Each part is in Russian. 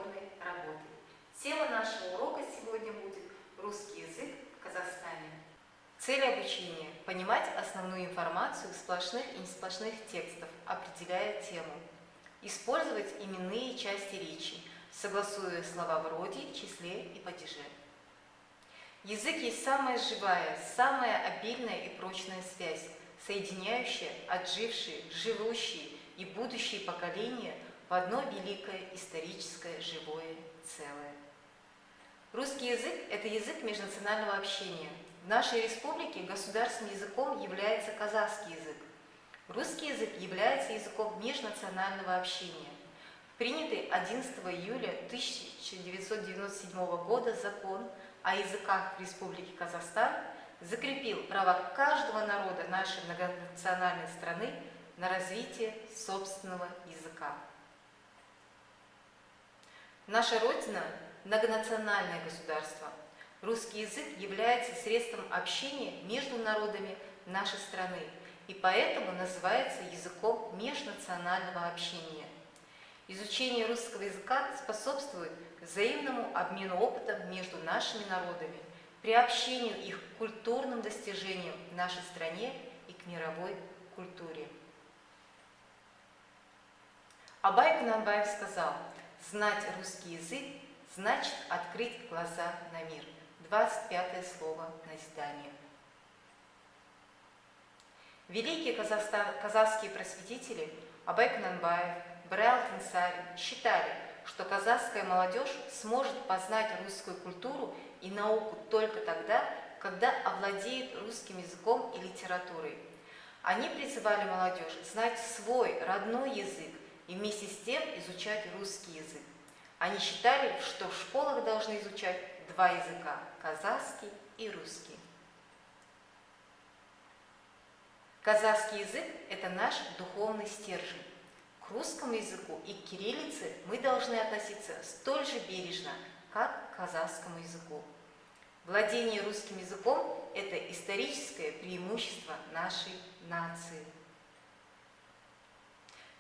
лабораторной работы. Тема нашего урока сегодня будет «Русский язык в Казахстане». Цель обучения – понимать основную информацию сплошных и несплошных текстов, определяя тему. Использовать именные части речи, согласуя слова в роде, числе и падеже. Язык есть самая живая, самая обильная и прочная связь, соединяющая отжившие, живущие и будущие поколения в одно великое историческое живое целое. Русский язык – это язык межнационального общения. В нашей республике государственным языком является казахский язык. Русский язык является языком межнационального общения. Принятый 11 июля 1997 года закон о языках в Республике Казахстан закрепил право каждого народа нашей многонациональной страны на развитие собственного языка. Наша Родина – многонациональное государство. Русский язык является средством общения между народами нашей страны и поэтому называется языком межнационального общения. Изучение русского языка способствует взаимному обмену опытом между нашими народами, приобщению их к культурным достижениям в нашей стране и к мировой культуре. Абай Кунанбаев сказал: «Знать русский язык значит открыть глаза на мир». 25-е слово назидания. Великие казахские просветители Абай Кунанбаев, Ибрай Алтынсарин считали, что казахская молодежь сможет познать русскую культуру и науку только тогда, когда овладеет русским языком и литературой. Они призывали молодежь знать свой родной язык и вместе с тем изучать русский язык. Они считали, что в школах должны изучать два языка – казахский и русский. Казахский язык – это наш духовный стержень. К русскому языку и к кириллице мы должны относиться столь же бережно, как к казахскому языку. Владение русским языком – это историческое преимущество нашей нации.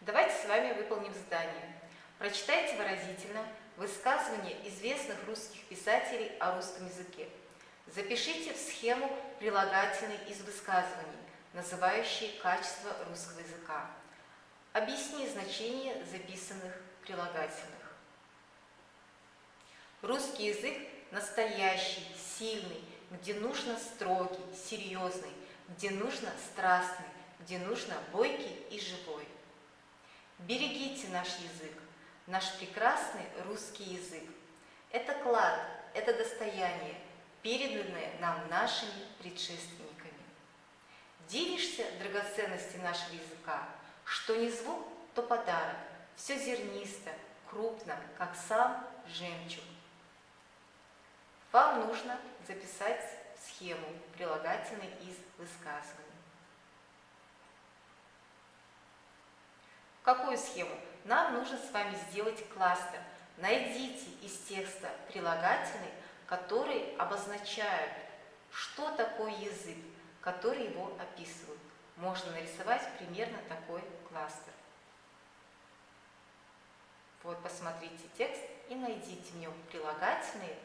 Давайте с вами выполним задание. Прочитайте выразительно высказывания известных русских писателей о русском языке. Запишите в схему прилагательные из высказываний, называющие качество русского языка. Объясни значение записанных прилагательных. Русский язык настоящий, сильный, где нужно строгий, серьезный, где нужно страстный, где нужно бойкий и живой. Берегите наш язык, наш прекрасный русский язык. Это клад, это достояние, переданное нам нашими предшественниками. Дивишься драгоценности нашего языка, что не звук, то подарок, все зернисто, крупно, как сам жемчуг. Вам нужно записать схему прилагательной из высказываний. Какую схему? Нам нужно с вами сделать кластер. Найдите из текста прилагательные, которые обозначают, что такое язык, которые его описывают. Можно нарисовать примерно такой кластер. Вот, посмотрите текст и найдите в нем прилагательные,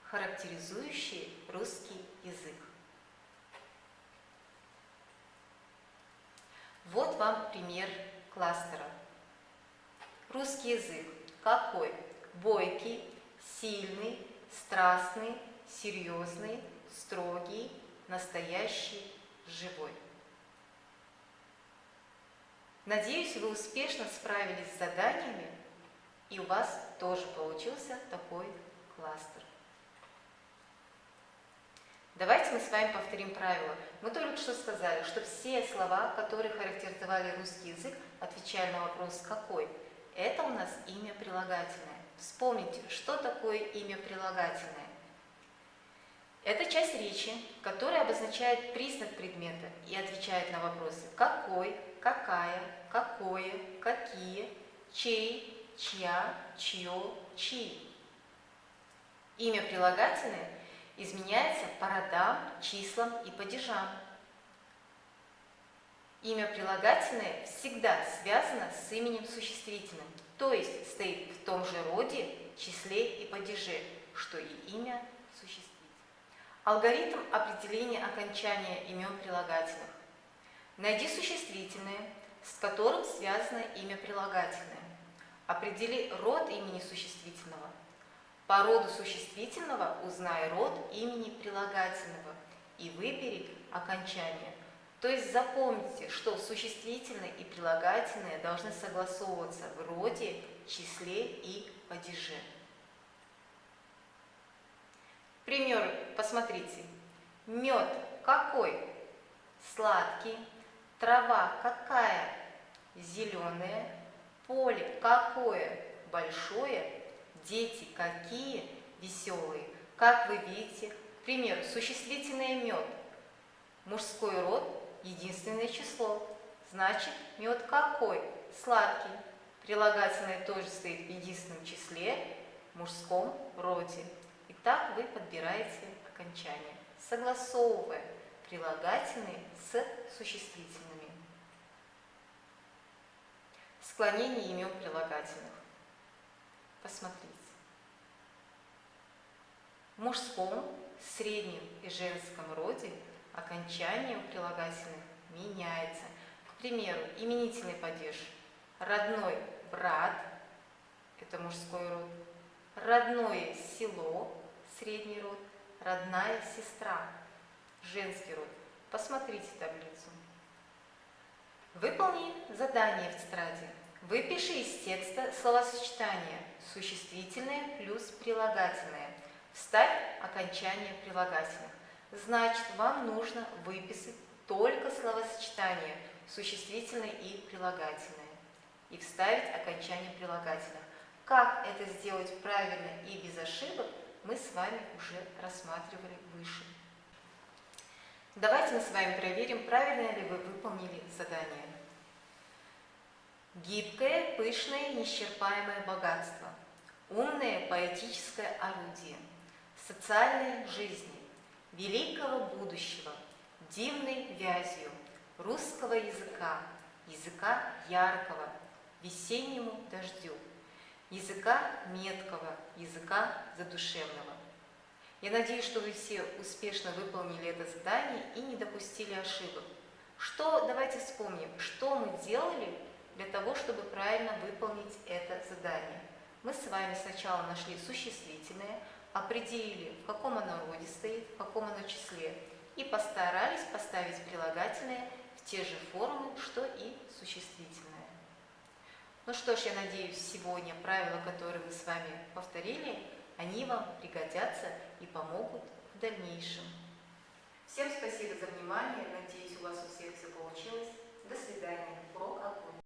характеризующие русский язык. Вот вам пример кластера. Русский язык какой? Бойкий, сильный, страстный, серьезный, строгий, настоящий, живой. Надеюсь, вы успешно справились с заданиями, и у вас тоже получился такой кластер. Давайте мы с вами повторим правило. Мы только что сказали, что все слова, которые характеризовали русский язык, отвечали на вопрос «какой?». Это у нас имя прилагательное. Вспомните, что такое имя прилагательное. Это часть речи, которая обозначает признак предмета и отвечает на вопросы «какой?», «какая?», «какое?», «какие?», «чей?», «чья?», «чье?», «чьи?». Имя прилагательное изменяется по родам, числам и падежам. Имя прилагательное всегда связано с именем существительным, то есть стоит в том же роде, числе и падеже, что и имя существительное. Алгоритм определения окончания имен прилагательных. Найди существительное, с которым связано имя прилагательное. Определи род имени существительного. По роду существительного узнай род имени прилагательного и выбери окончание. То есть запомните, что существительное и прилагательное должны согласовываться в роде, числе и падеже. Примеры посмотрите. Мед какой? Сладкий. Трава какая? Зеленая. Поле какое? Большое. Дети какие? Веселые. Как вы видите, к примеру, существительное мед. Мужской род, единственное число. Значит, мед какой? Сладкий. Прилагательное тоже стоит в единственном числе, в мужском роде. Итак, вы подбираете окончание, согласовывая прилагательные с существительными. Склонение имен прилагательных. Посмотрите. В мужском, среднем и женском роде окончание у прилагательных меняется. К примеру, именительный падеж. Родной брат – это мужской род. Родное село – средний род. Родная сестра – женский род. Посмотрите таблицу. Выполни задание в тетради. Выпиши из текста словосочетание существительное плюс прилагательное. Вставь окончание прилагательных. Значит, вам нужно выписать только словосочетание существительное и прилагательное и вставить окончание прилагательных. Как это сделать правильно и без ошибок, мы с вами уже рассматривали выше. Давайте мы с вами проверим, правильно ли вы выполнили задание. Гибкое, пышное, неисчерпаемое богатство. Умное поэтическое орудие. Социальной жизни. Великого будущего. Дивной вязью. Русского языка. Языка яркого. Весеннему дождю. Языка меткого. Языка задушевного. Я надеюсь, что вы все успешно выполнили это задание и не допустили ошибок. Давайте вспомним, что мы делали для того, чтобы правильно выполнить это задание. Мы с вами сначала нашли существительное, определили, в каком оно роде стоит, в каком оно числе, и постарались поставить прилагательное в те же формы, что и существительное. Ну что ж, я надеюсь, сегодня правила, которые мы с вами повторили, они вам пригодятся и помогут в дальнейшем. Всем спасибо за внимание. Надеюсь, у вас у всех все получилось. До свидания. Урок окончен.